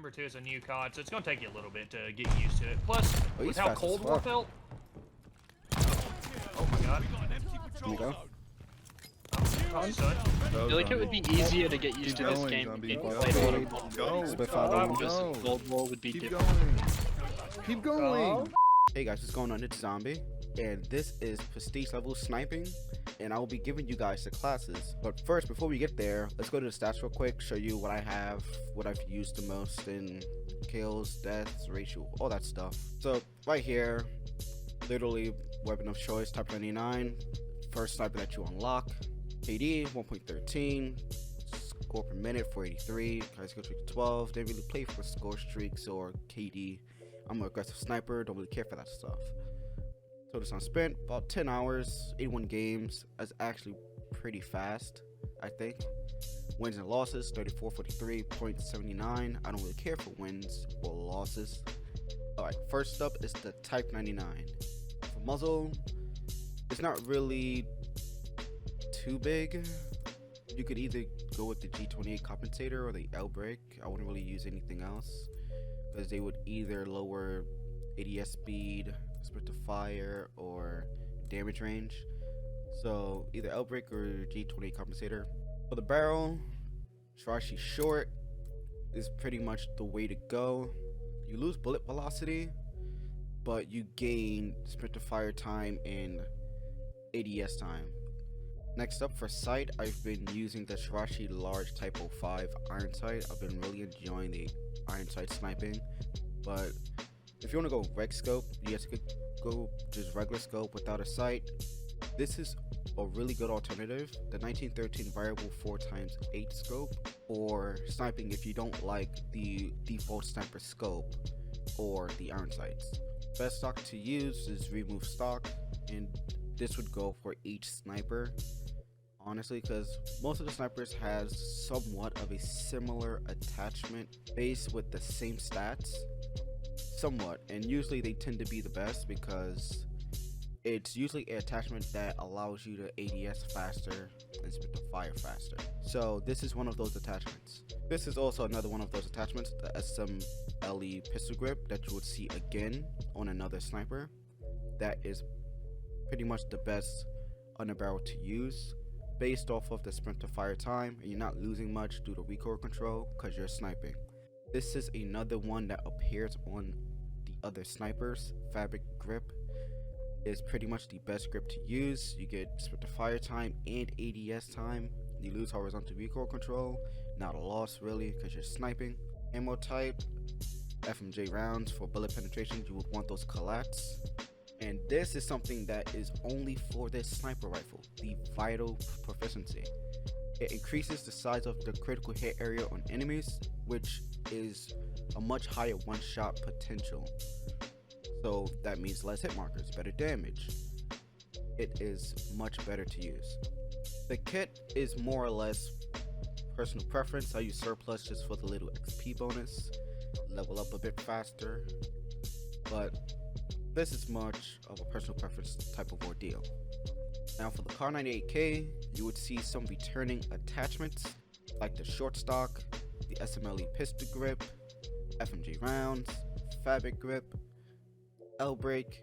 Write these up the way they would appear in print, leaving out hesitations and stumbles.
Sniper 2 is a new COD, so it's gonna take you a little bit to get used to it. Plus, with how Cold War felt. Oh my god. Here we go. Oh, son. I feel like it would be easier to get used to this game if people played a lot of Cold War would be different. Keep going. Hey guys, what's going on? It's Zombie, and this is prestige level sniping, and I will be giving you guys the classes. But first, before we get there, let's go to the stats real quick, show you what I have, what I've used the most in kills, deaths, ratio, all that stuff. So right here, literally weapon of choice, type 99, first sniper that you unlock, KD 1.13, score per minute 483, guys skill streak 12. They really play for score streaks or KD. I'm an aggressive sniper, don't really care for that stuff. Total time spent, about 10 hours, 81 games. That's actually pretty fast, I think. Wins and losses, 34, 43, 0.79. I don't really care for wins or losses. Alright, first up is the Type 99. For muzzle, it's not really too big. You could either go with the G28 compensator or the L brake. I wouldn't really use anything else, because they would either lower ADS speed, sprint to fire, or damage range. So either L brake or G28 compensator. For the barrel, Shirashi short is pretty much the way to go. You lose bullet velocity, but you gain sprint to fire time and ADS time. Next up for sight, I've been using the Shirashi large Type 05 iron sight. I've been really enjoying the iron sight sniping, but if you want to go reg scope, you have to go just regular scope without a sight. This is a really good alternative, the 1913 variable 4x8 scope, or sniping if you don't like the default sniper scope or the iron sights. Best stock to use is remove stock, and this would go for each sniper, honestly, because most of the snipers has somewhat of a similar attachment base with the same stats, somewhat, and usually they tend to be the best because it's usually an attachment that allows you to ADS faster and sprint to fire faster. So this is one of those attachments. This is also another one of those attachments, the ZxmB pistol grip that you would see again on another sniper. That is pretty much the best underbarrel to use based off of the sprint to fire time, and you're not losing much due to recoil control because you're sniping. This is another one that appears on the other snipers. Fabric grip is pretty much the best grip to use. You get sprint to fire time and ADS time. You lose horizontal recoil control, not a loss really because you're sniping. Ammo type, FMJ rounds. For bullet penetration, you would want those collats. And this is something that is only for this sniper rifle, the vital proficiency. It increases the size of the critical hit area on enemies, which is a much higher one-shot potential. So that means less hit markers, better damage. It is much better to use. The kit is more or less personal preference. I use surplus just for the little XP bonus, level up a bit faster, but this is much of a personal preference type of ordeal. Now for the Kar 98K, you would see some returning attachments like the short stock, the ZxmB pistol grip, FMJ rounds, fabric grip, L brake.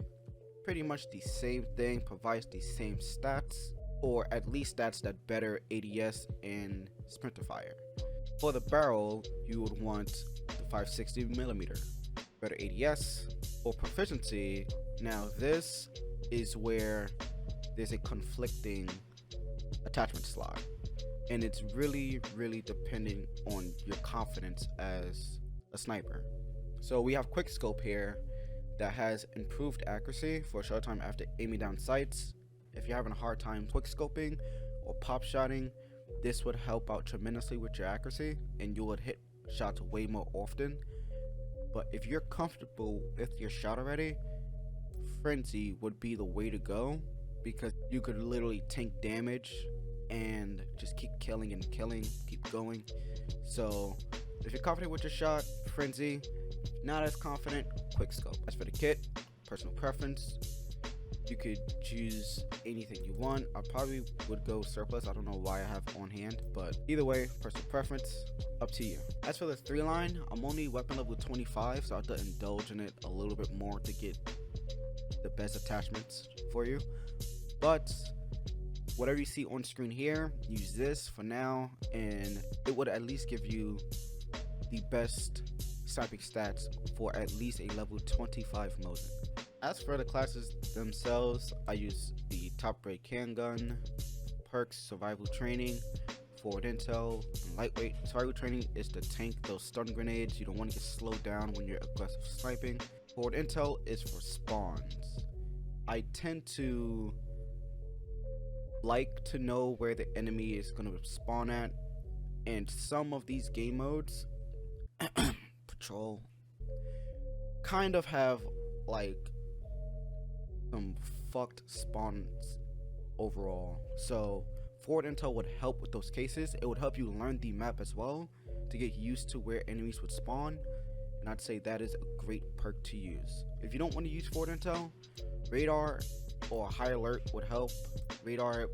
Pretty much the same thing, provides the same stats, or at least stats that better ADS and sprint to fire. For the barrel, you would want the 560mm, better ADS or proficiency. Now this is where there's a conflicting attachment slot, and it's really depending on your confidence as a sniper. So we have quick scope here that has improved accuracy for a short time after aiming down sights. If you're having a hard time quick scoping or pop shotting, this would help out tremendously with your accuracy, and you would hit shots way more often. But if you're comfortable with your shot already, Frenzy would be the way to go, because you could literally tank damage and just keep killing and killing, keep going. So if you're confident with your shot, Frenzy. Not as confident, quick scope. As for the kit, personal preference. You could choose anything you want. I probably would go surplus. I don't know why I have on hand, but either way, personal preference, up to you. As for the 3-line, I'm only weapon level 25, so I have to indulge in it a little bit more to get the best attachments for you. But whatever you see on screen here, use this for now, and it would at least give you the best sniping stats for at least a level 25 Mosin. As for the classes themselves, I use the top rate handgun, perks, survival training, forward intel, and lightweight. Survival training is to tank those stun grenades. You don't want to get slowed down when you're aggressive sniping. Forward intel is for spawns. I tend to like to know where the enemy is going to spawn at, and some of these game modes, patrol, kind of have like some fucked spawns overall. So forward intel would help with those cases. It would help you learn the map as well to get used to where enemies would spawn, and I'd say that is a great perk to use. If you don't want to use forward intel, radar or high alert would help. Radar,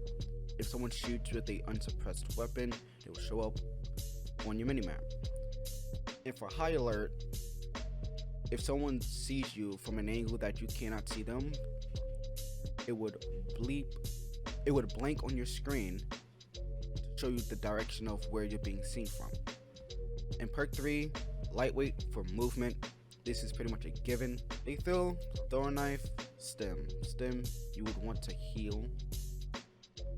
if someone shoots with a unsuppressed weapon, it will show up on your minimap. And for high alert, if someone sees you from an angle that you cannot see them, it would blank on your screen to show you the direction of where you're being seen from. And perk 3, lightweight for movement. This is pretty much a given. Lethal, throwing knife, stim. Stim, you would want to heal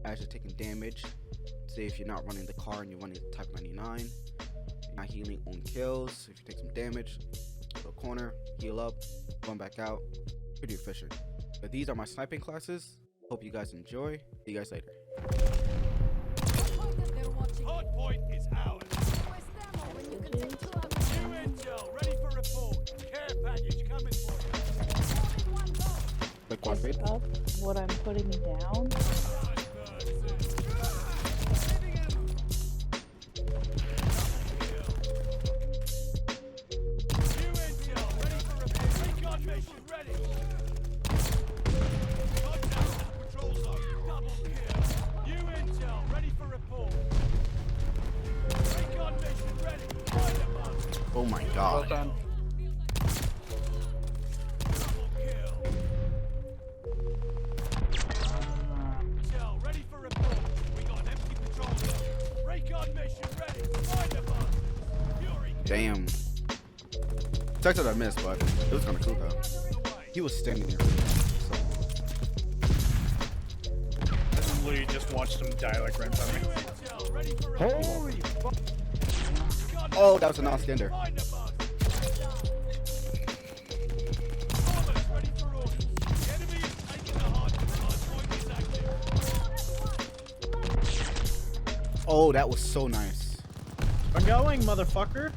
as you're taking damage. Say if you're not running the car and you're running the Type 99, you're not healing on kills. If you take some damage, go corner, heal up, run back out. Pretty efficient. But these are my sniping classes. Hope you guys enjoy. See you guys later. Hard point is ours. New intel, ready for report. Care package coming for you. Quick quad fade. Up what I'm putting down. New intel, ready for report. Recon mission ready. Contact patrol zone. Double kill. New intel, ready for report. Recon mission ready. Find them up. Oh my Well god. done. Double kill. Intel, ready for report. We got an empty patrol zone. Recon mission ready. Find them up. Fury Damn. Sucks that I missed, but it was kind of cool though. He was standing there. So. I literally just watched him die like right in front of me. intel, ready for report. Holy fuck. Oh, that was a non-skender. Find them up. Bombers ready for orders. The enemy is taking the hard point is active. Oh, that was so nice. I'm going, motherfucker.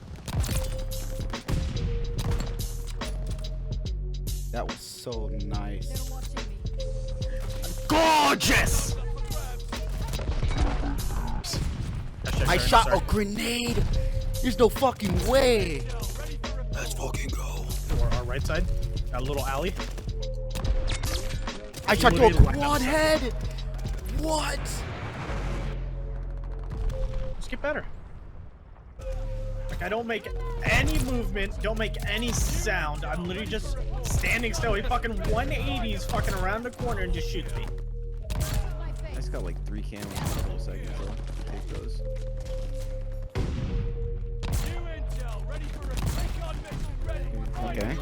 That was so nice. Gorgeous! I shot a grenade. There's no fucking way. Let's fucking go. Or our right side. That little alley. I shot through a quad head. What? Let's get better. Like, I don't make any movement, don't make any sound. I'm literally just standing still. He fucking 180s fucking around the corner and just shoots me. I just got like 3 camos in a couple seconds, so take those. New intel, ready for recon mission ready. Okay.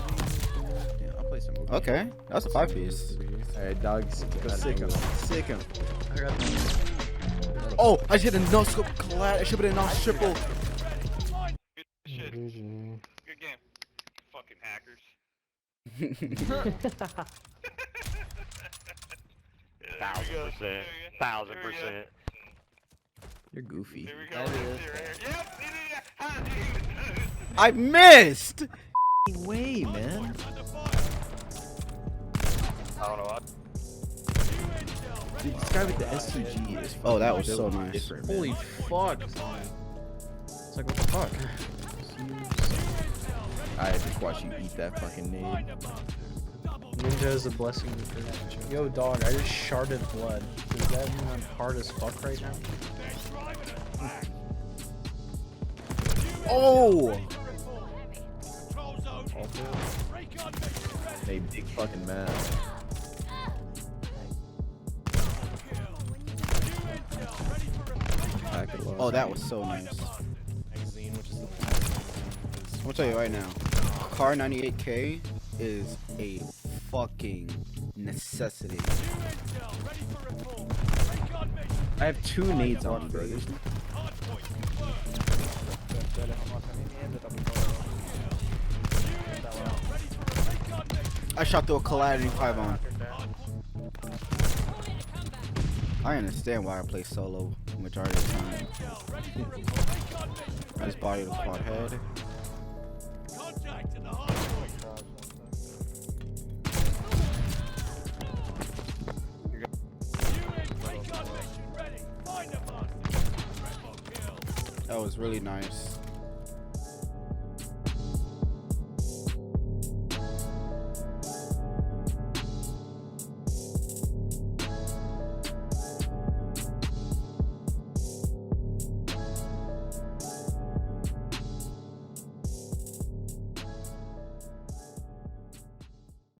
Yeah, I'll play some movies. Okay. That's a 5-piece. Alright, dogs. Go sick him. Sick him. Oh, I just hit a no scope collide. I should have been a non triple. Shit. Good game. Fucking hackers. 1000%. 1000%. You're goofy. Here we go. Yep. I missed. Way, man. I don't know what. Dude, this guy with the STG is. Oh, that was fucking so built nice. different, man. Holy fuck. It's like, what the fuck? I just watch you eat that fucking nade. Ninja is a blessing. Yo, dog, I just sharded blood. Does that mean I'm hard as fuck right now? Oh! They big fucking mad. Oh, that was so nice. I'll tell you right now, Car 98K is a fucking necessity. I have 2 nades on, bro. I shot through a colliding 5 on. I understand why I play solo the majority of the time. I just bodied a quad head. That was really nice.